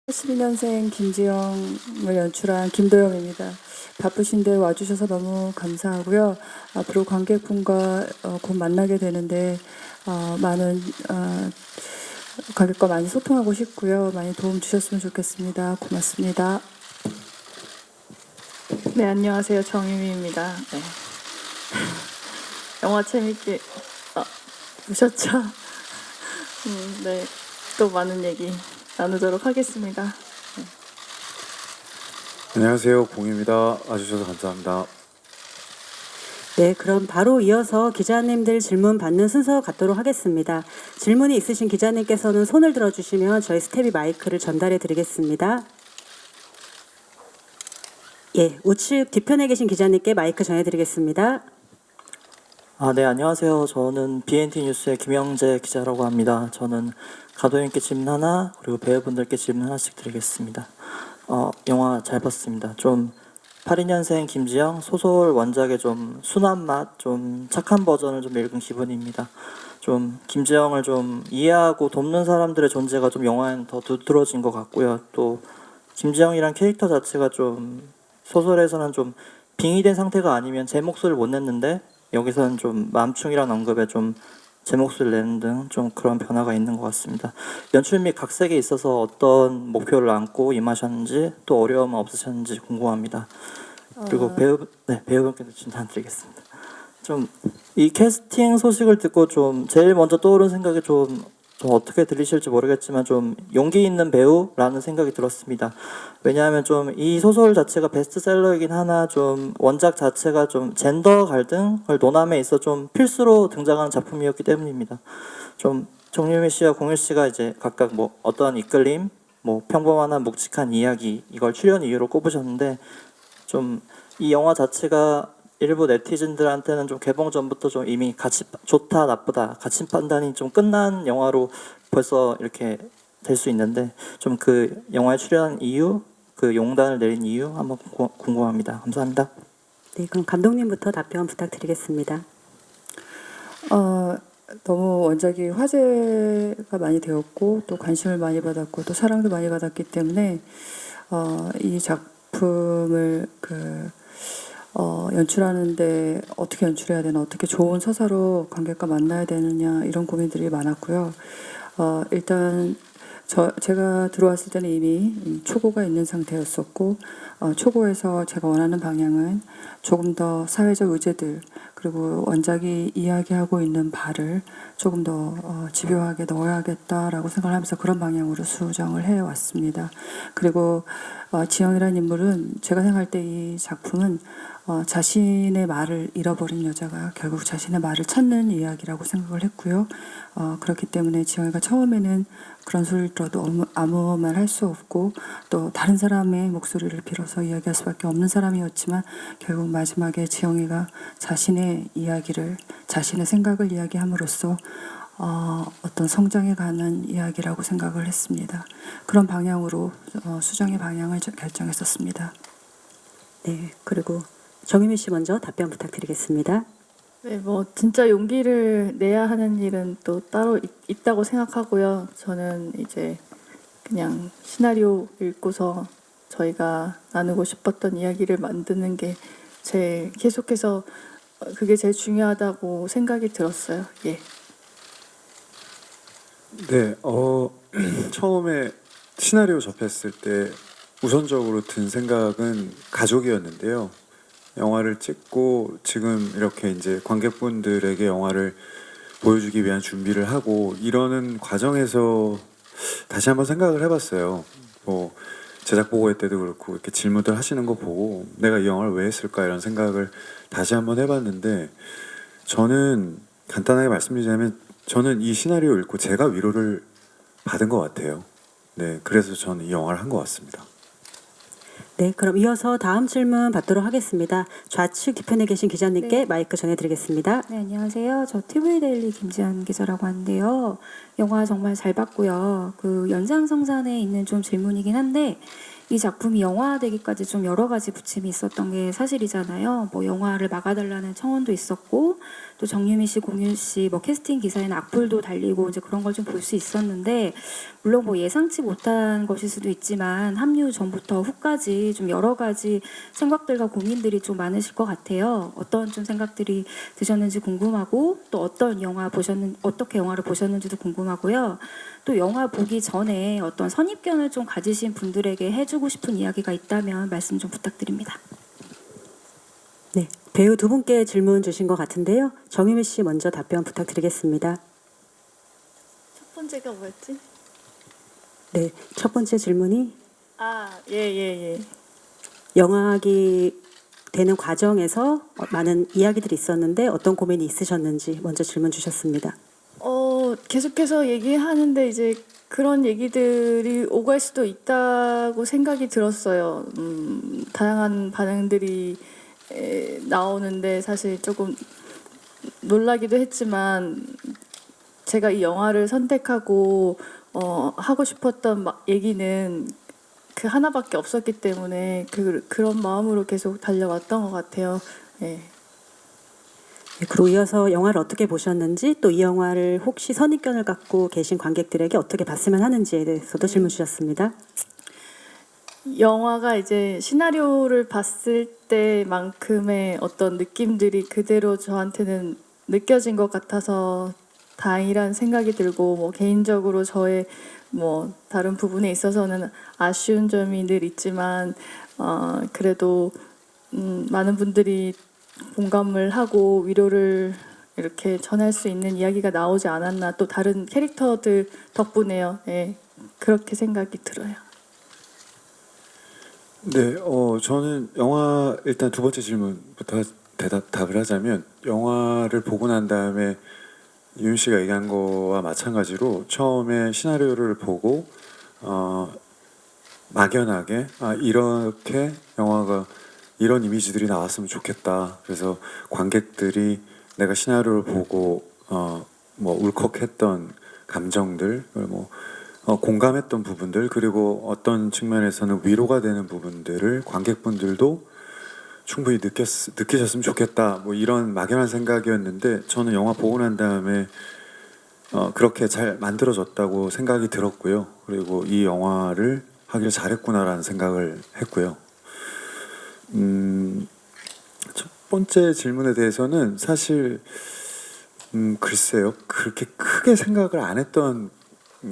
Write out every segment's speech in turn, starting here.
82년생 김지영을 연출한 김도영입니다. 바쁘신데 와주셔서 너무 감사하고요. 앞으로 관객분과 곧 만나게 되는데 많은 관객과 많이 소통하고 싶고요. 많이 도움 주셨으면 좋겠습니다. 고맙습니다. 네, 안녕하세요. 정유미입니다. 네. 영화 재밌게 보셨죠? 네, 또 많은 얘기 나누도록 하겠습니다. 안녕하세요, 공유입니다. 와주셔서 감사합니다. 네, 그럼 바로 이어서 기자님들 질문 받는 순서 갖도록 하겠습니다. 질문이 있으신 기자님께서는 손을 들어주시면 저희 스텝이 마이크를 전달해 드리겠습니다. 예, 우측 뒤편에 계신 기자님께 마이크 전해드리겠습니다. 네, 안녕하세요. 저는 BNT 뉴스의 김영재 기자라고 합니다. 저는 가도님께 질문 하나, 그리고 배우분들께 질문 하나씩 드리겠습니다. 영화 잘 봤습니다. 좀 82년생 김지영 소설 원작의 좀 순한 맛, 좀 착한 버전을 좀 읽은 기분입니다. 좀 김지영을 좀 이해하고 돕는 사람들의 존재가 좀 영화에는 더 두드러진 것 같고요. 또 김지영이란 캐릭터 자체가 좀 소설에서는 좀 빙의된 상태가 아니면 제 목소리를 못 냈는데 여기서는 좀 맘충이란 언급에 좀 제 목소리를 내는 등 좀 그런 변화가 있는 것 같습니다. 연출 및 각색에 있어서 어떤 목표를 안고 임하셨는지 또 어려움은 없으셨는지 궁금합니다. 그리고 배우분께도 질문 드리겠습니다. 좀 이 캐스팅 소식을 듣고 좀 제일 먼저 떠오른 생각이 좀 어떻게 들리실지 모르겠지만 좀 용기 있는 배우라는 생각이 들었습니다. 왜냐하면 좀 이 소설 자체가 베스트셀러이긴 하나 좀 원작 자체가 좀 젠더 갈등을 논함에 있어 좀 필수로 등장하는 작품이었기 때문입니다. 좀 정유미 씨와 공일 씨가 이제 각각 뭐 어떠한 이끌림, 뭐 평범한 묵직한 이야기 이걸 출연 이유로 꼽으셨는데 좀 이 영화 자체가 일부 네티즌들한테는 좀 개봉 전부터 좀 이미 가치 좋다 나쁘다 가치 판단이 좀 끝난 영화로 벌써 이렇게 될 수 있는데 좀 그 영화에 출연한 이유, 그 용단을 내린 이유 한번 궁금합니다. 감사합니다. 네, 그럼 감독님부터 답변 부탁드리겠습니다. 너무 원작이 화제가 많이 되었고 또 관심을 많이 받았고 또 사랑도 많이 받았기 때문에 이 작품을 연출하는데 어떻게 연출해야 되나, 어떻게 좋은 서사로 관객과 만나야 되느냐 이런 고민들이 많았고요. 일단 제가 들어왔을 때는 이미 초고가 있는 상태였었고 초고에서 제가 원하는 방향은 조금 더 사회적 의제들 그리고 원작이 이야기하고 있는 바를 조금 더 집요하게 넣어야겠다라고 생각을 하면서 그런 방향으로 수정을 해왔습니다. 그리고 지영이라는 인물은 제가 생각할 때 이 작품은 자신의 말을 잃어버린 여자가 결국 자신의 말을 찾는 이야기라고 생각을 했고요. 그렇기 때문에 지영이가 처음에는 그런 소리를 들어도 아무 말 할 수 없고 또 다른 사람의 목소리를 빌어서 이야기할 수밖에 없는 사람이었지만 결국 마지막에 지영이가 자신의 이야기를, 자신의 생각을 이야기함으로써 어떤 성장해 가는 이야기라고 생각을 했습니다. 그런 방향으로 수정의 방향을 결정했었습니다. 네, 그리고 정유미 씨 먼저 답변 부탁드리겠습니다. 네, 뭐 진짜 용기를 내야 하는 일은 또 따로 있다고 생각하고요. 저는 이제 그냥 시나리오 읽고서 저희가 나누고 싶었던 이야기를 만드는 게 제일 계속해서 그게 제일 중요하다고 생각이 들었어요. 예. 네, 처음에 시나리오 접했을 때 우선적으로 든 생각은 가족이었는데요. 영화를 찍고 지금 이렇게 이제 관객분들에게 영화를 보여주기 위한 준비를 하고 이러는 과정에서 다시 한번 생각을 해봤어요. 뭐 제작 보고회 때도 그렇고 이렇게 질문들 하시는 거 보고 내가 이 영화를 왜 했을까 이런 생각을 다시 한번 해봤는데 저는 간단하게 말씀드리자면 저는 이 시나리오 읽고 제가 위로를 받은 것 같아요. 네, 그래서 저는 이 영화를 한 것 같습니다. 네, 그럼 이어서 다음 질문 받도록 하겠습니다. 좌측 뒤편에 계신 기자님께 네. 마이크 전해드리겠습니다. 네, 안녕하세요. 저 TV데일리 김지연 기자라고 하는데요. 영화 정말 잘 봤고요. 그 연장성산에 있는 좀 질문이긴 한데 이 작품이 영화되기까지 좀 여러 가지 부침이 있었던 게 사실이잖아요. 뭐 영화를 막아달라는 청원도 있었고 또 정유미 씨, 공유 씨, 뭐 캐스팅 기사에는 악플도 달리고 이제 그런 걸 좀 볼 수 있었는데 물론 뭐 예상치 못한 것일 수도 있지만 합류 전부터 후까지 좀 여러 가지 생각들과 고민들이 좀 많으실 것 같아요. 어떤 좀 생각들이 드셨는지 궁금하고 또 어떤 영화 어떻게 영화를 보셨는지도 궁금하고요. 또 영화 보기 전에 어떤 선입견을 좀 가지신 분들에게 해주고 싶은 이야기가 있다면 말씀 좀 부탁드립니다. 네, 배우 두 분께 질문 주신 것 같은데요. 정유미 씨 먼저 답변 부탁드리겠습니다. 첫 번째가 뭐였지? 네, 첫 번째 질문이 예. 영화하기 되는 과정에서 많은 이야기들이 있었는데 어떤 고민이 있으셨는지 먼저 질문 주셨습니다. 계속해서 얘기하는데 이제 그런 얘기들이 오갈 수도 있다고 생각이 들었어요. 다양한 반응들이 나오는데 사실 조금 놀라기도 했지만 제가 이 영화를 선택하고 하고 싶었던 얘기는 그 하나밖에 없었기 때문에 그런 마음으로 계속 달려왔던 것 같아요. 네. 네, 그리고 이어서 영화를 어떻게 보셨는지 또 이 영화를 혹시 선입견을 갖고 계신 관객들에게 어떻게 봤으면 하는지에 대해서도 질문 주셨습니다. 영화가 이제 시나리오를 봤을 때만큼의 어떤 느낌들이 그대로 저한테는 느껴진 것 같아서 다행이라는 생각이 들고 뭐 개인적으로 저의 뭐 다른 부분에 있어서는 아쉬운 점이 늘 있지만 그래도 많은 분들이 공감을 하고 위로를 이렇게 전할 수 있는 이야기가 나오지 않았나 또 다른 캐릭터들 덕분에요. 예, 그렇게 생각이 들어요. 네, 저는 영화 일단 두 번째 질문부터 답을 하자면 영화를 보고 난 다음에 윤 씨가 얘기한 거와 마찬가지로 처음에 시나리오를 보고 막연하게 이렇게 영화가 이런 이미지들이 나왔으면 좋겠다. 그래서 관객들이 내가 시나리오를 보고 뭐 울컥했던 감정들, 뭐 공감했던 부분들, 그리고 어떤 측면에서는 위로가 되는 부분들을 관객분들도 충분히 느끼셨으면 좋겠다. 뭐 이런 막연한 생각이었는데 저는 영화 보고 난 다음에 그렇게 잘 만들어졌다고 생각이 들었고요. 그리고 이 영화를 하길 잘했구나라는 생각을 했고요. 첫 번째 질문에 대해서는 사실 글쎄요, 그렇게 크게 생각을 안 했던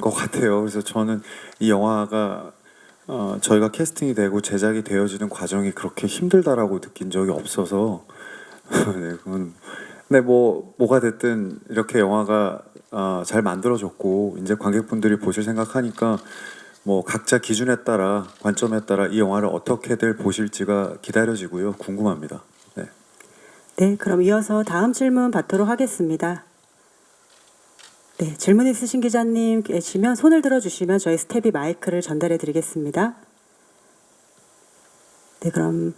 것 같아요. 그래서 저는 이 영화가 저희가 캐스팅이 되고 제작이 되어지는 과정이 그렇게 힘들다라고 느낀 적이 없어서 네, 근데 뭐가 됐든 이렇게 영화가 잘 만들어졌고 이제 관객분들이 보실 생각하니까 뭐 각자 기준에 따라 관점에 따라 이 영화를 어떻게들 보실지가 기다려지고요. 궁금합니다. 네. 네, 그럼 이어서 다음 질문 받도록 하겠습니다. 네, 질문 있으신 기자님 계시면 손을 들어주시면 저희 스텝이 마이크를 전달해 드리겠습니다. 네, 그럼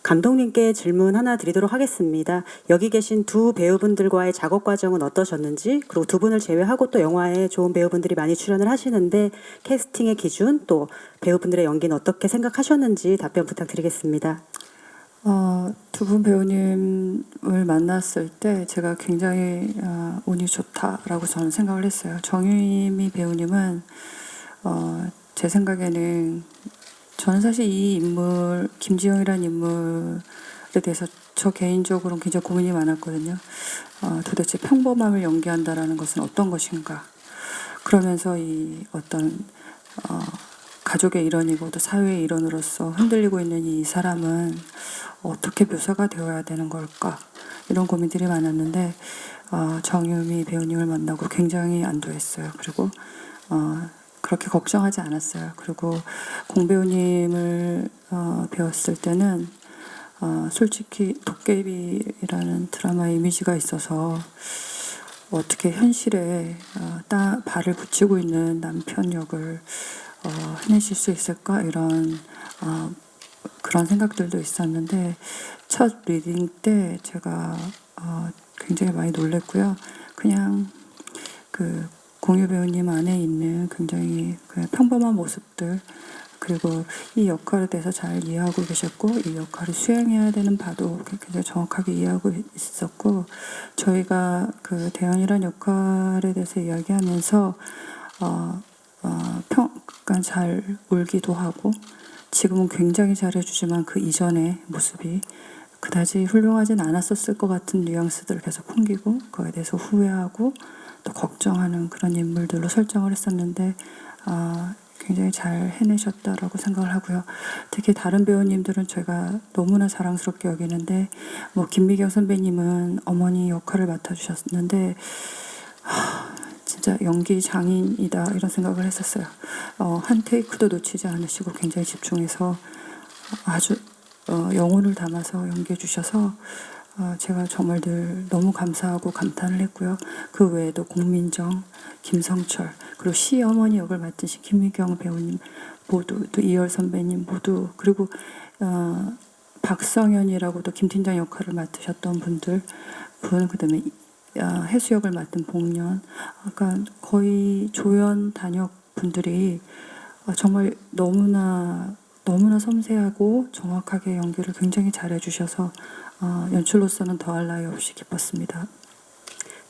감독님께 질문 하나 드리도록 하겠습니다. 여기 계신 두 배우분들과의 작업 과정은 어떠셨는지, 그리고 두 분을 제외하고 또 영화에 좋은 배우분들이 많이 출연을 하시는데 캐스팅의 기준, 또 배우분들의 연기는 어떻게 생각하셨는지 답변 부탁드리겠습니다. 두 분 배우님을 만났을 때 제가 굉장히 운이 좋다라고 저는 생각을 했어요. 정유미 배우님은 제 생각에는 저는 사실 이 인물 김지영이라는 인물에 대해서 저 개인적으로는 굉장히 고민이 많았거든요. 도대체 평범함을 연기한다라는 것은 어떤 것인가? 그러면서 이 어떤 가족의 일원이고 또 사회의 일원으로서 흔들리고 있는 이 사람은 어떻게 묘사가 되어야 되는 걸까? 이런 고민들이 많았는데 정유미 배우님을 만나고 굉장히 안도했어요. 그리고 그렇게 걱정하지 않았어요. 그리고 공 배우님을 배웠을 때는 솔직히 도깨비라는 드라마의 이미지가 있어서 어떻게 현실에 발을 붙이고 있는 남편 역을 해내실 수 있을까 이런 그런 생각들도 있었는데 첫 리딩 때 제가 굉장히 많이 놀랐고요. 그냥 그 공유 배우님 안에 있는 굉장히 그 평범한 모습들 그리고 이 역할에 대해서 잘 이해하고 계셨고 이 역할을 수행해야 되는 바도 굉장히 정확하게 이해하고 있었고 저희가 그 대연이란 역할에 대해서 이야기하면서 평가 잘 울기도 하고 지금은 굉장히 잘해주지만 그 이전의 모습이 그다지 훌륭하진 않았었을 것 같은 뉘앙스들을 계속 풍기고 그거에 대해서 후회하고 또 걱정하는 그런 인물들로 설정을 했었는데 굉장히 잘 해내셨다라고 생각을 하고요. 특히 다른 배우님들은 제가 너무나 사랑스럽게 여기는데 뭐 김미경 선배님은 어머니 역할을 맡아주셨는데 진짜 연기 장인이다 이런 생각을 했었어요. 한 테이크도 놓치지 않으시고 굉장히 집중해서 아주 영혼을 담아서 연기해 주셔서 제가 정말 늘 너무 감사하고 감탄을 했고요. 그 외에도 공민정, 김성철 그리고 시어머니 역을 맡으신 김미경 배우님 모두 또 이열 선배님 모두 그리고 박성현이라고도 김 팀장 역할을 맡으셨던 그다음에 해수 역을 맡은 복년 그러니까 거의 조연 단역 분들이 정말 너무나 섬세하고 정확하게 연기를 굉장히 잘해주셔서 연출로서는 더할 나위 없이 기뻤습니다.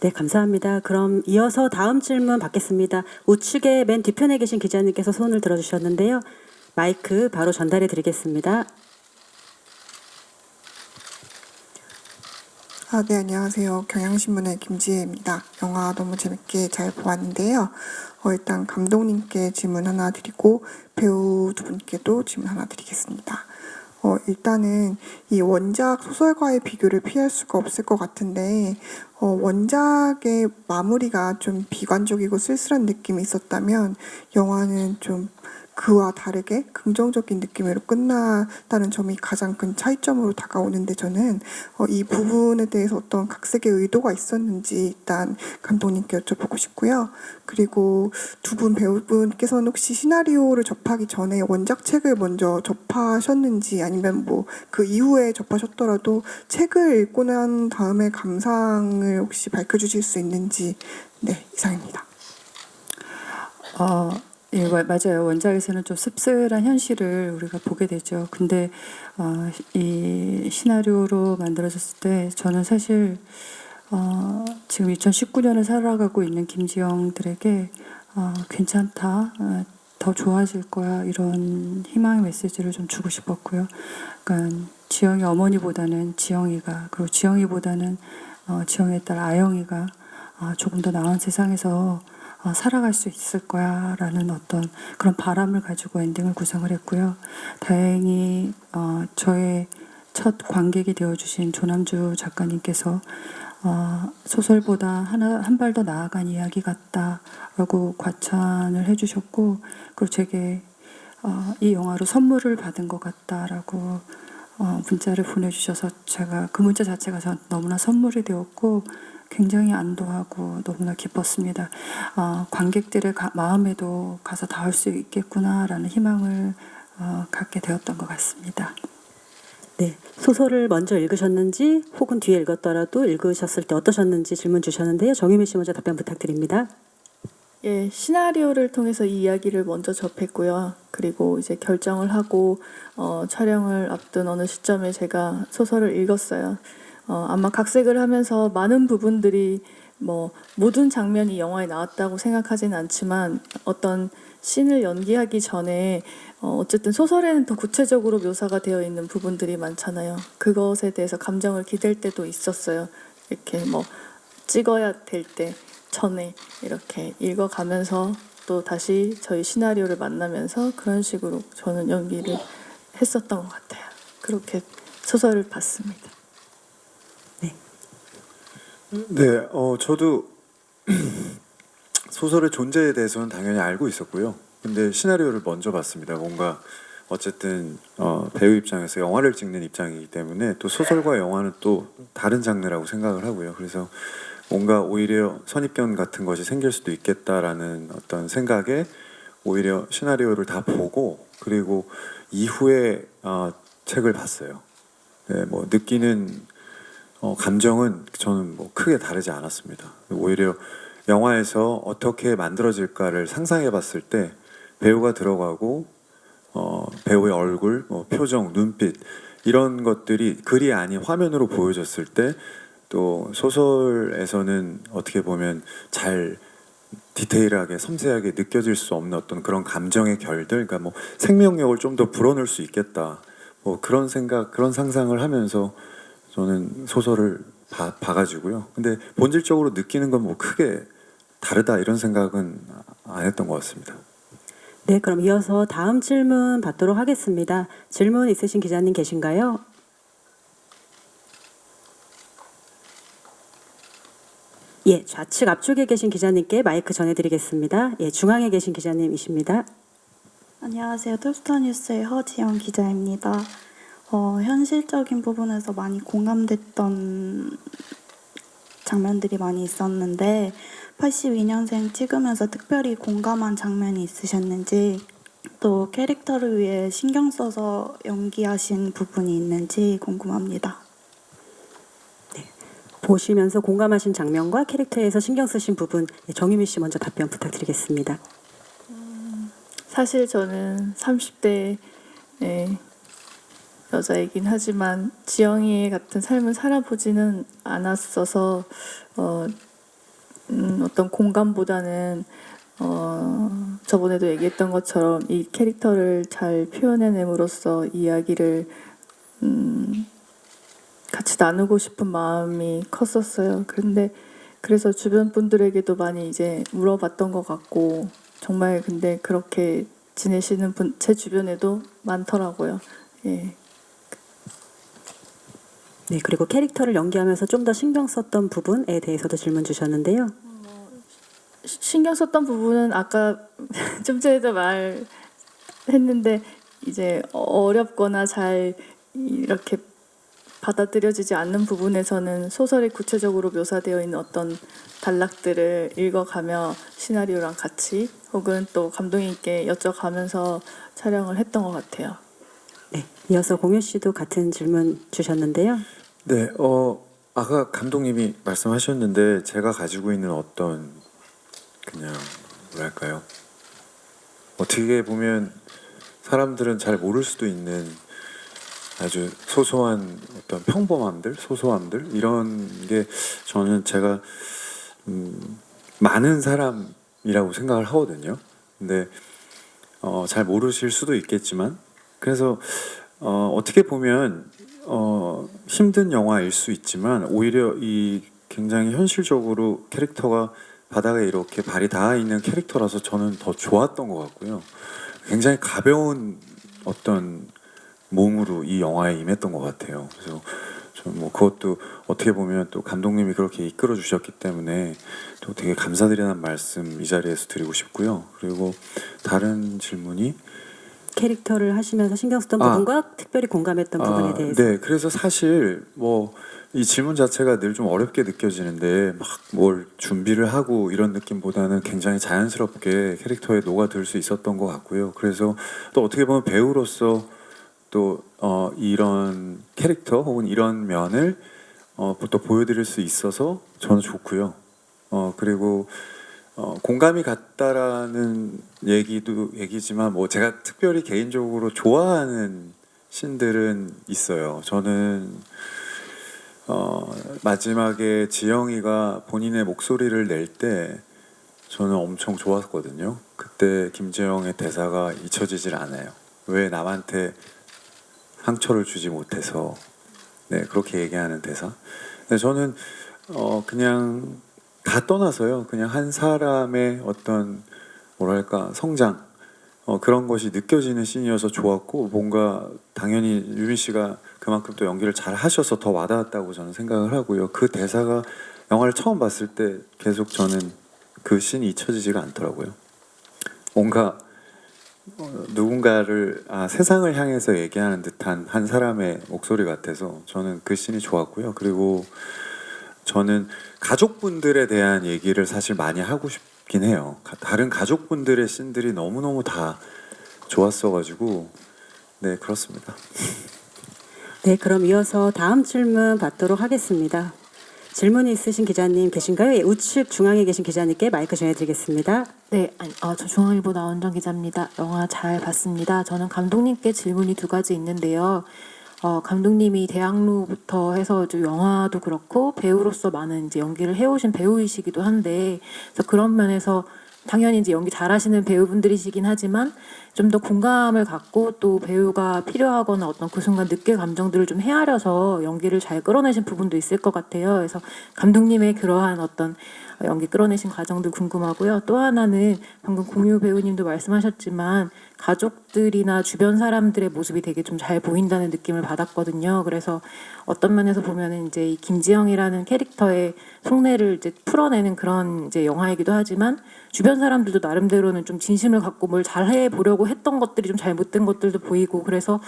네, 감사합니다. 그럼 이어서 다음 질문 받겠습니다. 우측에 맨 뒤편에 계신 기자님께서 손을 들어주셨는데요. 마이크 바로 전달해 드리겠습니다. 네, 안녕하세요. 경향신문의 김지혜입니다. 영화 너무 재밌게 잘 보았는데요. 일단 감독님께 질문 하나 드리고 배우 두 분께도 질문 하나 드리겠습니다. 일단은 이 원작 소설과의 비교를 피할 수가 없을 것 같은데 원작의 마무리가 좀 비관적이고 쓸쓸한 느낌이 있었다면 영화는 좀 그와 다르게 긍정적인 느낌으로 끝났다는 점이 가장 큰 차이점으로 다가오는데 저는 이 부분에 대해서 어떤 각색의 의도가 있었는지 일단 감독님께 여쭤보고 싶고요. 그리고 두 분 배우분께서는 혹시 시나리오를 접하기 전에 원작 책을 먼저 접하셨는지 아니면 뭐 그 이후에 접하셨더라도 책을 읽고 난 다음에 감상을 혹시 밝혀주실 수 있는지 네, 이상입니다. 예, 맞아요. 원작에서는 좀 씁쓸한 현실을 우리가 보게 되죠. 근데 이 시나리오로 만들어졌을 때 저는 사실 지금 2019년을 살아가고 있는 김지영들에게 괜찮다, 더 좋아질 거야 이런 희망의 메시지를 좀 주고 싶었고요. 그러니까 지영이 어머니보다는 지영이가 그리고 지영이보다는 지영의 딸 아영이가 조금 더 나은 세상에서 살아갈 수 있을 거야 라는 어떤 그런 바람을 가지고 엔딩을 구성을 했고요. 다행히 저의 첫 관객이 되어주신 조남주 작가님께서 소설보다 한 발 더 나아간 이야기 같다라고 과찬을 해주셨고 그리고 제게 이 영화로 선물을 받은 것 같다라고 문자를 보내주셔서 제가 그 문자 자체가 전 너무나 선물이 되었고 굉장히 안도하고 너무나 기뻤습니다. 관객들의 마음에도 가서 닿을 수 있겠구나라는 희망을 갖게 되었던 것 같습니다. 네, 소설을 먼저 읽으셨는지 혹은 뒤에 읽었더라도 읽으셨을 때 어떠셨는지 질문 주셨는데요. 정유미 씨 먼저 답변 부탁드립니다. 예, 시나리오를 통해서 이 이야기를 먼저 접했고요. 그리고 이제 결정을 하고 촬영을 앞둔 어느 시점에 제가 소설을 읽었어요. 아마 각색을 하면서 많은 부분들이 뭐 모든 장면이 영화에 나왔다고 생각하지는 않지만 어떤 씬을 연기하기 전에 어쨌든 소설에는 더 구체적으로 묘사가 되어 있는 부분들이 많잖아요. 그것에 대해서 감정을 기댈 때도 있었어요. 이렇게 뭐 찍어야 될 때 전에 이렇게 읽어가면서 또 다시 저희 시나리오를 만나면서 그런 식으로 저는 연기를 했었던 것 같아요. 그렇게 소설을 봤습니다. 네, 저도 소설의 존재에 대해서는 당연히 알고 있었고요. 근데 시나리오를 먼저 봤습니다. 뭔가 어쨌든 배우 입장에서 영화를 찍는 입장이기 때문에 또 소설과 영화는 또 다른 장르라고 생각을 하고요. 그래서 뭔가 오히려 선입견 같은 것이 생길 수도 있겠다라는 어떤 생각에 오히려 시나리오를 다 보고 그리고 이후에 책을 봤어요. 네, 뭐 느끼는 감정은 저는 뭐 크게 다르지 않았습니다. 오히려 영화에서 어떻게 만들어질까를 상상해 봤을 때 배우가 들어가고 배우의 얼굴, 표정, 눈빛 이런 것들이 글이 아닌 화면으로 보여졌을 때 또 소설에서는 어떻게 보면 잘 디테일하게 섬세하게 느껴질 수 없는 어떤 그런 감정의 결들, 그러니까 뭐 생명력을 좀 더 불어넣을 수 있겠다, 뭐 그런 생각, 그런 상상을 하면서 저는 소설을 봐가지고요. 근데 본질적으로 느끼는 건 뭐 크게 다르다 이런 생각은 안 했던 것 같습니다. 네, 그럼 이어서 다음 질문 받도록 하겠습니다. 질문 있으신 기자님 계신가요? 예, 좌측 앞쪽에 계신 기자님께 마이크 전해드리겠습니다. 예, 중앙에 계신 기자님이십니다. 안녕하세요. 톨스타뉴스의 허지영 기자입니다. 현실적인 부분에서 많이 공감됐던 장면들이 많이 있었는데 82년생 찍으면서 특별히 공감한 장면이 있으셨는지, 또 캐릭터를 위해 신경 써서 연기하신 부분이 있는지 궁금합니다. 보시면서 공감하신 장면과 캐릭터에서 신경 쓰신 부분, 예, 정유미 씨 먼저 답변 부탁드리겠습니다. 사실 저는 30대 여자이긴 하지만 지영이 같은 삶을 살아보지는 않았어서 어떤 공감보다는 저번에도 얘기했던 것처럼 이 캐릭터를 잘 표현해냄으로써 이야기를 같이 나누고 싶은 마음이 컸었어요. 그래서 주변 분들에게도 많이 이제 물어봤던 것 같고, 정말 근데 그렇게 지내시는 분 제 주변에도 많더라고요. 예. 네, 그리고 캐릭터를 연기하면서 좀 더 신경 썼던 부분에 대해서도 질문 주셨는데요. 신경 썼던 부분은 아까 좀 전에도 말했는데, 이제 어렵거나 잘 이렇게 받아들여지지 않는 부분에서는 소설에 구체적으로 묘사되어 있는 어떤 단락들을 읽어가며 시나리오랑 같이, 혹은 또 감독님께 여쭤가면서 촬영을 했던 것 같아요. 네, 이어서 공유 씨도 같은 질문 주셨는데요. 네, 아까 감독님이 말씀하셨는데 제가 가지고 있는 어떤 그냥 뭐랄까요? 어떻게 보면 사람들은 잘 모를 수도 있는 아주 소소한 어떤 평범함들, 소소함들 이런 게 저는 제가 많은 사람이라고 생각을 하거든요. 근데 잘 모르실 수도 있겠지만, 그래서 어떻게 보면 힘든 영화일 수 있지만 오히려 이 굉장히 현실적으로 캐릭터가 바닥에 이렇게 발이 닿아 있는 캐릭터라서 저는 더 좋았던 것 같고요. 굉장히 가벼운 어떤 몸으로 이 영화에 임했던 것 같아요. 그래서 좀 뭐 그것도 어떻게 보면 또 감독님이 그렇게 이끌어 주셨기 때문에 또 되게 감사드리는 말씀 이 자리에서 드리고 싶고요. 그리고 다른 질문이 캐릭터를 하시면서 신경 썼던 부분과 특별히 공감했던 부분에 대해서. 네, 그래서 사실 뭐 이 질문 자체가 늘 좀 어렵게 느껴지는데 막 뭘 준비를 하고 이런 느낌보다는 굉장히 자연스럽게 캐릭터에 녹아들 수 있었던 것 같고요. 그래서 또 어떻게 보면 배우로서 또 이런 캐릭터 혹은 이런 면을 또 보여드릴 수 있어서 저는 좋고요. 그리고 공감이 갔다라는 얘기지만 뭐 제가 특별히 개인적으로 좋아하는 씬들은 있어요. 저는 마지막에 지영이가 본인의 목소리를 낼 때 저는 엄청 좋았거든요. 그때 김지영의 대사가 잊혀지질 않아요. 왜 남한테 상처를 주지 못해서, 네, 그렇게 얘기하는 대사. 근데 저는 그냥 다 떠나서요. 그냥 한 사람의 어떤 뭐랄까 성장 그런 것이 느껴지는 씬이어서 좋았고, 뭔가 당연히 유민 씨가 그만큼 또 연기를 잘 하셔서 더 와닿았다고 저는 생각을 하고요. 그 대사가 영화를 처음 봤을 때 계속 저는 그 씬이 잊혀지지가 않더라고요. 뭔가 누군가를 세상을 향해서 얘기하는 듯한 한 사람의 목소리 같아서 저는 그 씬이 좋았고요. 그리고 저는 가족분들에 대한 얘기를 사실 많이 하고 싶긴 해요. 다른 가족분들의 씬들이 너무너무 다 좋았어가지고 네, 그렇습니다. 네, 그럼 이어서 다음 질문 받도록 하겠습니다. 질문이 있으신 기자님 계신가요? 예, 우측 중앙에 계신 기자님께 마이크 전해드리겠습니다. 네, 저 중앙일보 나원정 기자입니다. 영화 잘 봤습니다. 저는 감독님께 질문이 두 가지 있는데요. 감독님이 대학로부터 해서 좀 영화도 그렇고 배우로서 많은 이제 연기를 해오신 배우이시기도 한데, 그래서 그런 면에서 당연히 이제 연기 잘하시는 배우분들이시긴 하지만 좀 더 공감을 갖고 또 배우가 필요하거나 어떤 그 순간 느낄 감정들을 좀 헤아려서 연기를 잘 끌어내신 부분도 있을 것 같아요. 그래서 감독님의 그러한 어떤 연기 끌어내신 과정도 궁금하고요. 또 하나는 방금 공유 배우님도 말씀하셨지만 가족들이나 주변 사람들의 모습이 되게 좀 잘 보인다는 느낌을 받았거든요. 그래서 어떤 면에서 보면은 이제 이 김지영이라는 캐릭터의 속내를 이제 풀어내는 그런 이제 영화이기도 하지만 주변 사람들도 나름대로는 좀 진심을 갖고 뭘 잘해 보려고 했던 것들이 좀 잘못된 것들도 보이고, 그래서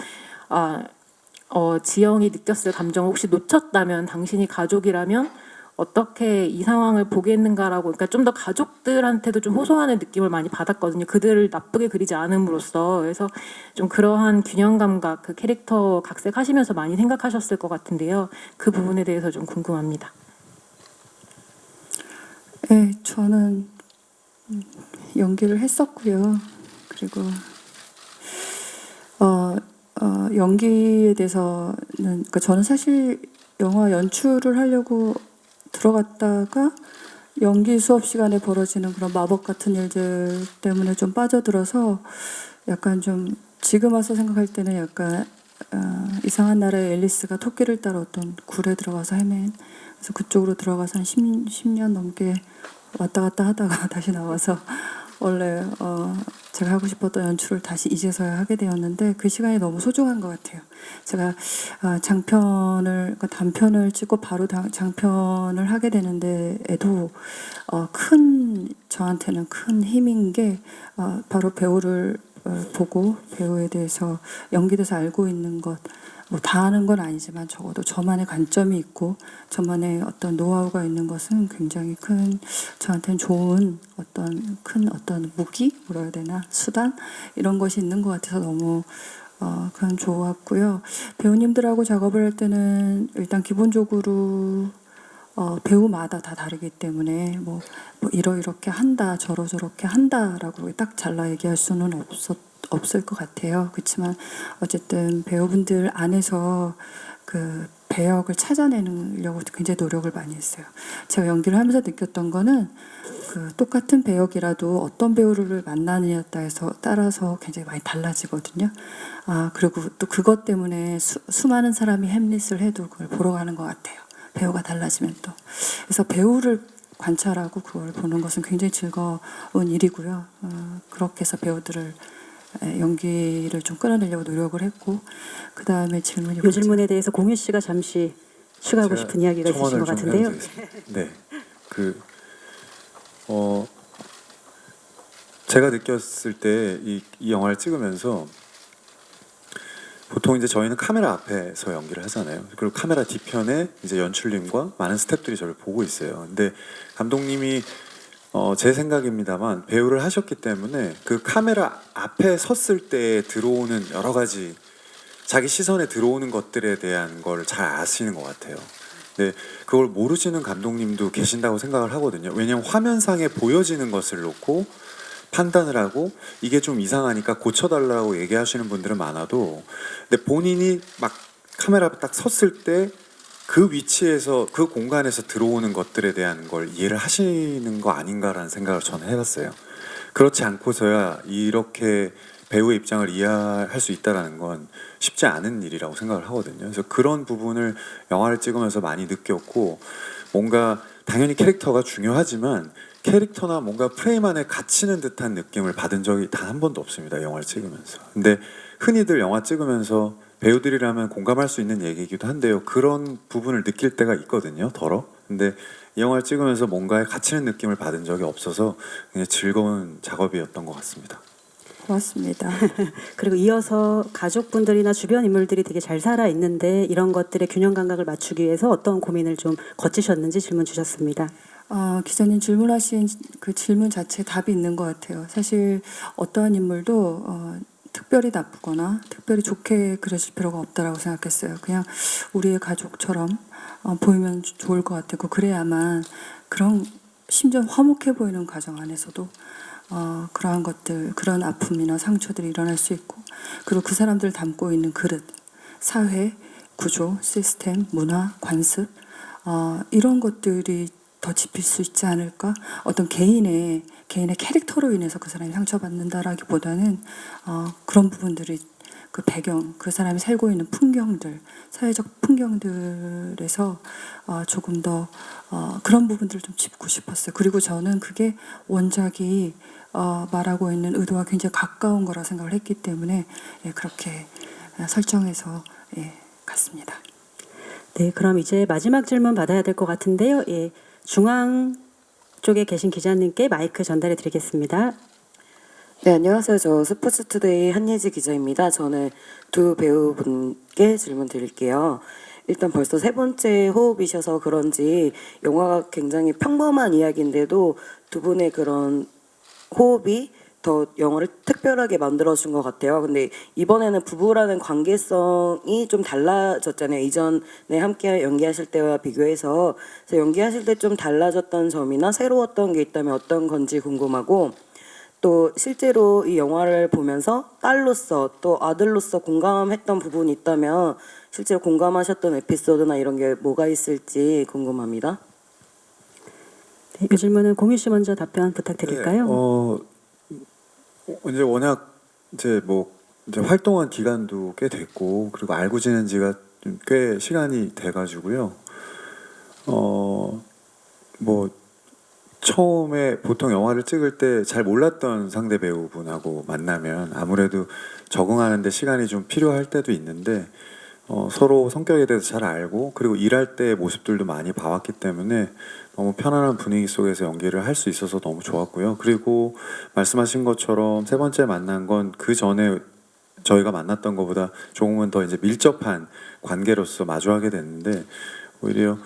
지영이 느꼈을 감정을 혹시 놓쳤다면 당신이 가족이라면 어떻게 이 상황을 보겠는가라고, 그러니까 좀 더 가족들한테도 좀 호소하는 느낌을 많이 받았거든요. 그들을 나쁘게 그리지 않음으로써. 그래서 좀 그러한 균형 감각, 그 캐릭터 각색하시면서 많이 생각하셨을 것 같은데요. 그 부분에 대해서 좀 궁금합니다. 네, 저는 연기를 했었고요. 그리고 연기에 대해서는, 그러니까 저는 사실 영화 연출을 하려고 들어갔다가 연기 수업 시간에 벌어지는 그런 마법 같은 일들 때문에 좀 빠져들어서 약간 좀 지금 와서 생각할 때는 약간 이상한 나라의 앨리스가 토끼를 따라 어떤 굴에 들어가서 헤맨, 그래서 그쪽으로 들어가서 한 10년 넘게 왔다 갔다 하다가 다시 나와서 원래 제가 하고 싶었던 연출을 다시 이제서야 하게 되었는데 그 시간이 너무 소중한 것 같아요. 제가 그러니까 단편을 찍고 바로 장편을 하게 되는데에도 저한테는 큰 힘인 게 바로 배우를 보고 배우에 대해서 연기에 대해서 알고 있는 것, 뭐 다 아는 건 아니지만 적어도 저만의 관점이 있고 저만의 어떤 노하우가 있는 것은 굉장히 큰, 저한테는 좋은 어떤 무기, 뭐라 해야 되나, 수단, 이런 것이 있는 것 같아서 너무 그건 좋았고요. 배우님들하고 작업을 할 때는 일단 기본적으로 배우마다 다 다르기 때문에 뭐 이렇게 한다, 저렇게 한다라고 딱 잘라 얘기할 수는 없을 것 같아요. 그렇지만 어쨌든 배우분들 안에서 그 배역을 찾아내려고 굉장히 노력을 많이 했어요. 제가 연기를 하면서 느꼈던 거는 그 똑같은 배역이라도 어떤 배우를 만나느냐에 따라서 굉장히 많이 달라지거든요. 그리고 또 그것 때문에 수많은 사람이 햄릿을 해도 그걸 보러 가는 것 같아요. 배우가 달라지면 또. 그래서 배우를 관찰하고 그걸 보는 것은 굉장히 즐거운 일이고요. 그렇게 해서 배우들을 연기를 좀 끌어내려고 노력을 했고, 그 다음에 질문이 이 질문에 대해서 공유 씨가 잠시 추가하고 싶은 이야기가 있으신 것 같은데요. 네, 제가 느꼈을 때 이 영화를 찍으면서 보통 이제 저희는 카메라 앞에서 연기를 하잖아요. 그리고 카메라 뒤편에 이제 연출님과 많은 스태프들이 저를 보고 있어요. 근데 감독님이 제 생각입니다만 배우를 하셨기 때문에 그 카메라 앞에 섰을 때 들어오는 여러 가지 자기 시선에 들어오는 것들에 대한 걸 잘 아시는 것 같아요. 근데 그걸 모르시는 감독님도 계신다고 생각을 하거든요. 왜냐하면 화면상에 보여지는 것을 놓고 판단을 하고 이게 좀 이상하니까 고쳐달라고 얘기하시는 분들은 많아도, 근데 본인이 막 카메라 앞에 딱 섰을 때 그 위치에서 그 공간에서 들어오는 것들에 대한 걸 이해를 하시는 거 아닌가라는 생각을 저는 해봤어요. 그렇지 않고서야 이렇게 배우의 입장을 이해할 수 있다는 건 쉽지 않은 일이라고 생각을 하거든요. 그래서 그런 부분을 영화를 찍으면서 많이 느꼈고, 뭔가 당연히 캐릭터가 중요하지만 캐릭터나 뭔가 프레임 안에 갇히는 듯한 느낌을 받은 적이 단 한 번도 없습니다, 영화를 찍으면서. 근데 흔히들 영화 찍으면서 배우들이라면 공감할 수 있는 얘기이기도 한데요, 그런 부분을 느낄 때가 있거든요, 근데 이 영화를 찍으면서 뭔가에 갇히는 느낌을 받은 적이 없어서 그냥 즐거운 작업이었던 것 같습니다. 고맙습니다. 그리고 이어서 가족분들이나 주변 인물들이 되게 잘 살아 있는데 이런 것들의 균형 감각을 맞추기 위해서 어떤 고민을 좀 거치셨는지 질문 주셨습니다. 기자님 질문하신 그 질문 자체에 답이 있는 것 같아요. 사실 어떠한 인물도 특별히 나쁘거나 특별히 좋게 그려질 필요가 없다라고 생각했어요. 그냥 우리의 가족처럼 보이면 좋을 것 같고 그래야만 그런 심지어 화목해 보이는 과정 안에서도 그러한 것들, 그런 아픔이나 상처들이 일어날 수 있고 그리고 그 사람들 담고 있는 그릇, 사회, 구조, 시스템, 문화, 관습 이런 것들이 더 짚일 수 있지 않을까? 어떤 개인의 캐릭터로 인해서 그 사람이 상처받는다라기보다는 그런 부분들이 그 배경, 그 사람이 살고 있는 풍경들, 사회적 풍경들에서 조금 더 그런 부분들을 좀 짚고 싶었어요. 그리고 저는 그게 원작이 말하고 있는 의도와 굉장히 가까운 거라 생각을 했기 때문에 그렇게 설정해서 갔습니다. 네, 그럼 이제 마지막 질문 받아야 될 것 같은데요. 예, 중앙 쪽에 계신 기자님께 마이크 전달해 드리겠습니다. 네, 안녕하세요. 저 스포츠투데이 한예지 기자입니다. 저는 두 배우분께 질문 드릴게요. 일단 벌써 세 번째 호흡이셔서 그런지 영화가 굉장히 평범한 이야기인데도 두 분의 그런 호흡이 더 영화를 특별하게 만들어준 것 같아요. 근데 이번에는 부부라는 관계성이 좀 달라졌잖아요. 이전에 함께 연기하실 때와 비교해서. 그래서 연기하실 때 좀 달라졌던 점이나 새로웠던 게 있다면 어떤 건지 궁금하고, 또 실제로 이 영화를 보면서 딸로서 또 아들로서 공감했던 부분이 있다면 실제로 공감하셨던 에피소드나 이런 게 뭐가 있을지 궁금합니다. 네, 이 질문은 공유 씨 먼저 답변 부탁드릴까요? 이제 워낙 이제 활동한 기간도 꽤 됐고 그리고 알고 지낸 지가 좀 꽤 시간이 돼가지고요. 처음에 보통 영화를 찍을 때 잘 몰랐던 상대 배우분하고 만나면 아무래도 적응하는데 시간이 좀 필요할 때도 있는데 서로 성격에 대해서 잘 알고 그리고 일할 때 모습들도 많이 봐왔기 때문에 너무 편안한 분위기 속에서 연기를 할 수 있어서 너무 좋았고요. 그리고 말씀하신 것처럼 세 번째 만난 건 그 전에 저희가 만났던 것보다 조금은 더 이제 밀접한 관계로서 마주하게 됐는데 오히려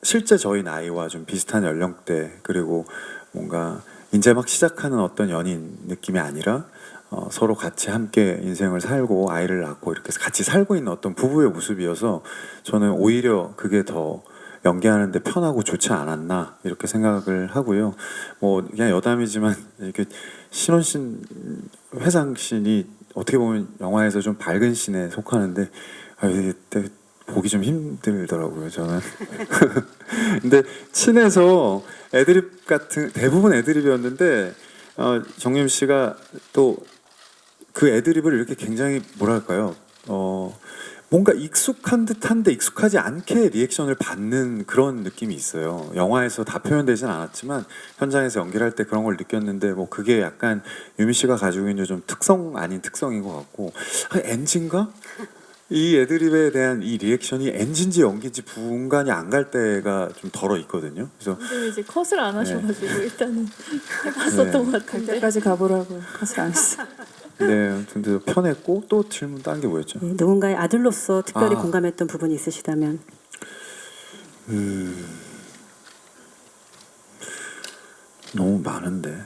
실제 저희 나이와 좀 비슷한 연령대 그리고 뭔가 이제 막 시작하는 어떤 연인 느낌이 아니라 서로 같이 함께 인생을 살고 아이를 낳고 이렇게 같이 살고 있는 어떤 부부의 모습이어서 저는 오히려 그게 더 연기하는데 편하고 좋지 않았나 이렇게 생각을 하고요. 그냥 여담이지만 이렇게 신원신 회상신이 어떻게 보면 영화에서 좀 밝은 신에 속하는데 이때 보기 좀 힘들더라고요 저는. 근데 친해서 애드립 같은 대부분 애드립이었는데 정림 씨가 또 그 애드립을 이렇게 굉장히 뭐랄까요 뭔가 익숙한 듯한데 익숙하지 않게 리액션을 받는 그런 느낌이 있어요. 영화에서 다 표현되진 않았지만 현장에서 연기를 할 때 그런 걸 느꼈는데 그게 약간 유미 씨가 가지고 있는 좀 특성 아닌 특성인 것 같고 NG인가? 이 애드립에 대한 이 리액션이 NG인지 연기인지 분간이 안 갈 때가 좀 덜어 있거든요. 그래서 근데 이제 컷을 안 하셔가지고 일단은 해봤었던 것 갈 같은데. 때까지 가보라고 컷을 안 했어. 네, 근데 편했고 또 질문 딴 게 뭐였죠? 네, 누군가의 아들로서 특별히 공감했던 부분이 있으시다면? 너무 많은데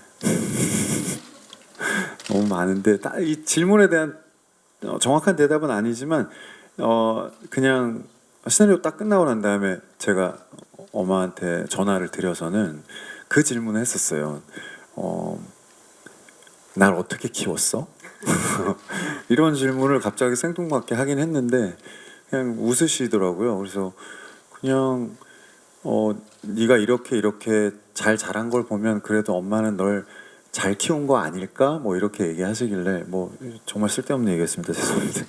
너무 많은데 이 질문에 대한 정확한 대답은 아니지만 그냥 시나리오 딱 끝나고 난 다음에 제가 엄마한테 전화를 드려서는 그 질문을 했었어요. 날 어떻게 키웠어? 이런 질문을 갑자기 생뚱맞게 하긴 했는데 그냥 웃으시더라고요. 그래서 그냥 네가 이렇게 잘 자란 걸 보면 그래도 엄마는 널 잘 키운 거 아닐까? 이렇게 얘기하시길래 정말 쓸데없는 얘기했습니다. 죄송합니다.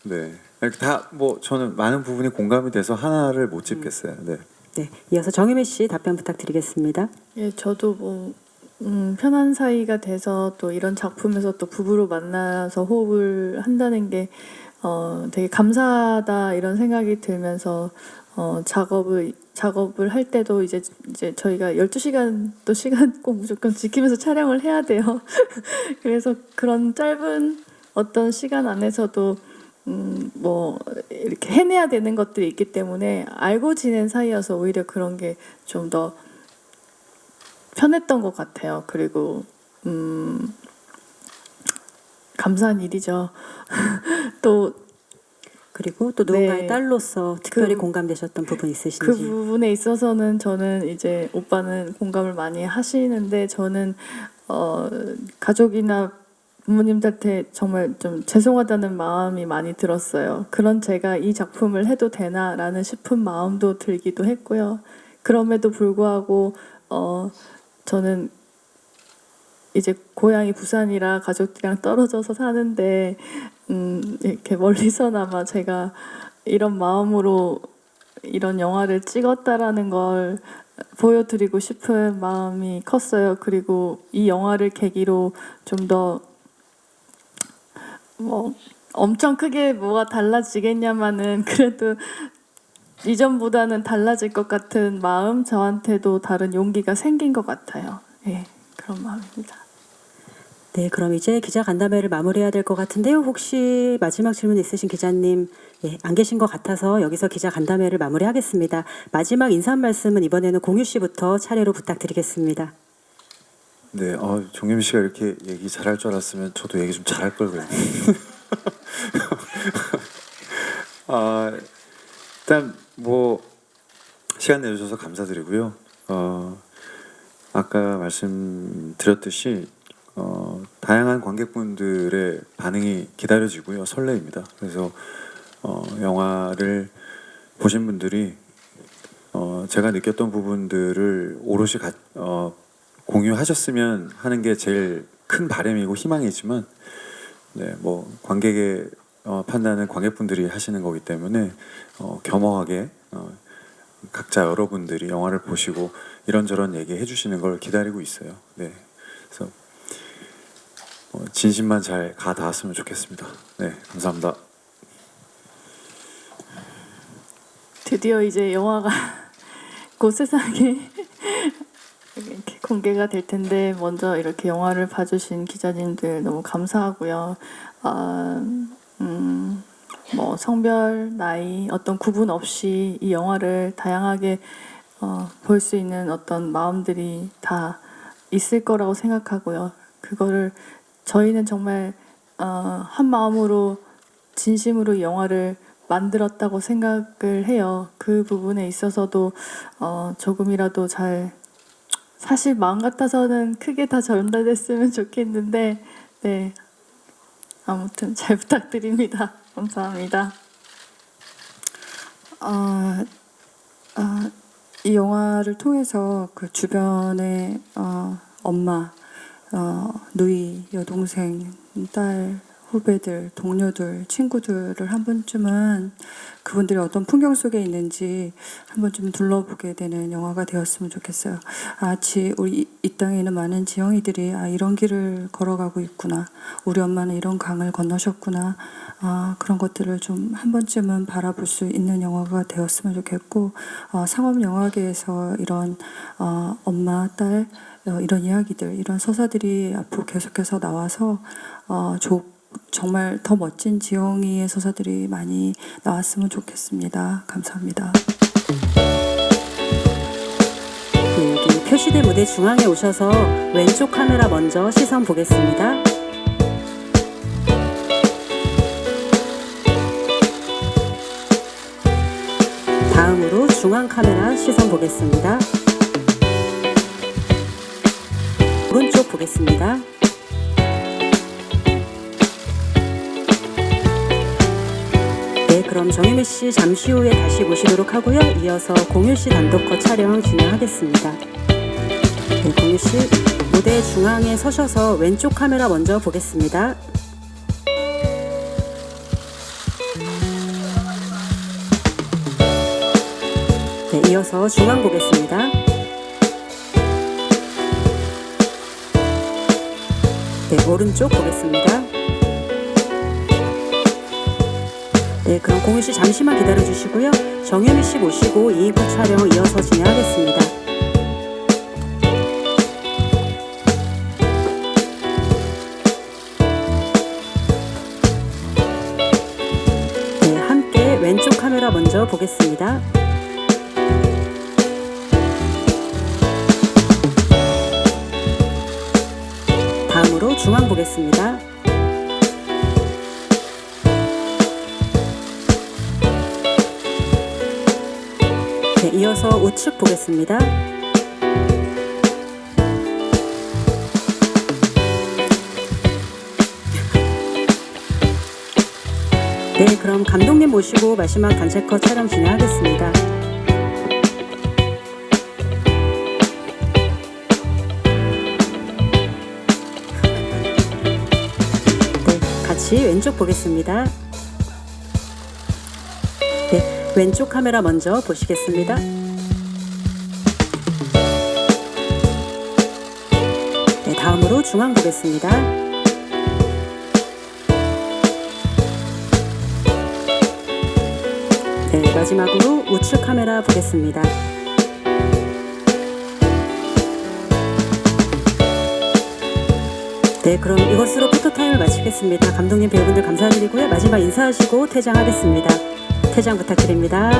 네, 다 저는 많은 부분이 공감이 돼서 하나를 못 짚겠어요. 네. 네, 이어서 정유미 씨 답변 부탁드리겠습니다. 예, 저도 편한 사이가 돼서 또 이런 작품에서 또 부부로 만나서 호흡을 한다는 게 되게 감사하다 이런 생각이 들면서 작업을 할 때도 이제 저희가 12시간 또 시간 꼭 무조건 지키면서 촬영을 해야 돼요. 그래서 그런 짧은 어떤 시간 안에서도 이렇게 해내야 되는 것들이 있기 때문에 알고 지낸 사이여서 오히려 그런 게 좀 더 편했던 것 같아요. 그리고 감사한 일이죠. 또 그리고 또 누군가의 네. 딸로서 특별히 그- 공감되셨던 부분 있으신지. 그 부분에 있어서는 저는 이제 오빠는 공감을 많이 하시는데 저는 가족이나 부모님들한테 정말 좀 죄송하다는 마음이 많이 들었어요. 그런 제가 이 작품을 해도 되나라는 싶은 마음도 들기도 했고요. 그럼에도 불구하고 저는 이제 고향이 부산이라 가족들이랑 떨어져서 사는데 이렇게 멀리서나마 제가 이런 마음으로 이런 영화를 찍었다라는 걸 보여드리고 싶은 마음이 컸어요. 그리고 이 영화를 계기로 좀 더 뭐 엄청 크게 뭐가 달라지겠냐마는 그래도 이전보다는 달라질 것 같은 마음, 저한테도 다른 용기가 생긴 것 같아요. 예, 그런 마음입니다. 네, 그럼 이제 기자 간담회를 마무리해야 될 것 같은데요. 혹시 마지막 질문 있으신 기자님 안 계신 것 같아서 여기서 기자 간담회를 마무리하겠습니다. 마지막 인사 말씀은 이번에는 공유 씨부터 차례로 부탁드리겠습니다. 네, 종겸 씨가 이렇게 얘기 잘할 줄 알았으면 저도 얘기 좀 잘할 걸 그랬네. 일단 뭐 시간 내주셔서 감사드리고요. 아까 말씀드렸듯이 다양한 관객분들의 반응이 기다려지고요, 설레입니다. 그래서 영화를 보신 분들이 제가 느꼈던 부분들을 오롯이 공유하셨으면 하는 게 제일 큰 바람이고 희망이지만, 네, 뭐 관객의 판단은 관객분들이 하시는 거기 때문에 겸허하게 각자 여러분들이 영화를 보시고 이런저런 얘기해 주시는 걸 기다리고 있어요. 네, 그래서 진심만 잘 가 닿았으면 좋겠습니다. 네, 감사합니다. 드디어 이제 영화가 곧 세상에 이렇게 공개가 될 텐데 먼저 이렇게 영화를 봐주신 기자님들 너무 감사하고요. 뭐 성별, 나이 어떤 구분 없이 이 영화를 다양하게 볼 수 있는 어떤 마음들이 다 있을 거라고 생각하고요. 그거를 저희는 정말 한 마음으로 진심으로 이 영화를 만들었다고 생각을 해요. 그 부분에 있어서도 조금이라도 잘, 사실 마음 같아서는 크게 다 전달됐으면 좋겠는데, 네, 아무튼 잘 부탁드립니다. 감사합니다. 이 영화를 통해서 그 주변의 엄마, 누이, 여동생, 딸, 후배들, 동료들, 친구들을 한 번쯤은 그분들이 어떤 풍경 속에 있는지 한 번쯤 둘러보게 되는 영화가 되었으면 좋겠어요. 우리 이 땅에 있는 많은 지영이들이 이런 길을 걸어가고 있구나. 우리 엄마는 이런 강을 건너셨구나. 그런 것들을 좀 한 번쯤은 바라볼 수 있는 영화가 되었으면 좋겠고, 상업 영화계에서 이런 엄마, 딸, 이런 이야기들, 이런 서사들이 앞으로 계속해서 나와서 정말 더 멋진 지영이의 서사들이 많이 나왔으면 좋겠습니다. 감사합니다. 여기 표시대 무대 중앙에 오셔서 왼쪽 카메라 먼저 시선 보겠습니다. 다음으로 중앙 카메라 시선 보겠습니다. 오른쪽 보겠습니다. 네, 그럼 정유미 씨 잠시 후에 다시 모시도록 하고요. 이어서 공유 씨 단독 컷 촬영 진행하겠습니다. 네, 공유 씨 무대 중앙에 서셔서 왼쪽 카메라 먼저 보겠습니다. 네, 이어서 중앙 보겠습니다. 네, 오른쪽 보겠습니다. 네, 그럼 공유 씨 잠시만 기다려 주시고요. 정유미 씨 모시고 2부 촬영 이어서 진행하겠습니다. 네, 함께 왼쪽 카메라 먼저 보겠습니다. 다음으로 중앙 보겠습니다. 이어서 우측 보겠습니다. 네, 그럼 감독님 모시고 마지막 단체 컷 촬영 진행하겠습니다. 네, 같이 왼쪽 보겠습니다. 네, 왼쪽 카메라 먼저 보시겠습니다. 네, 다음으로 중앙 보겠습니다. 네, 마지막으로 우측 카메라 보겠습니다. 네, 그럼 이것으로 포토타임을 마치겠습니다. 감독님, 배우분들 감사드리고요. 마지막 인사하시고 퇴장하겠습니다. 퇴장 부탁드립니다.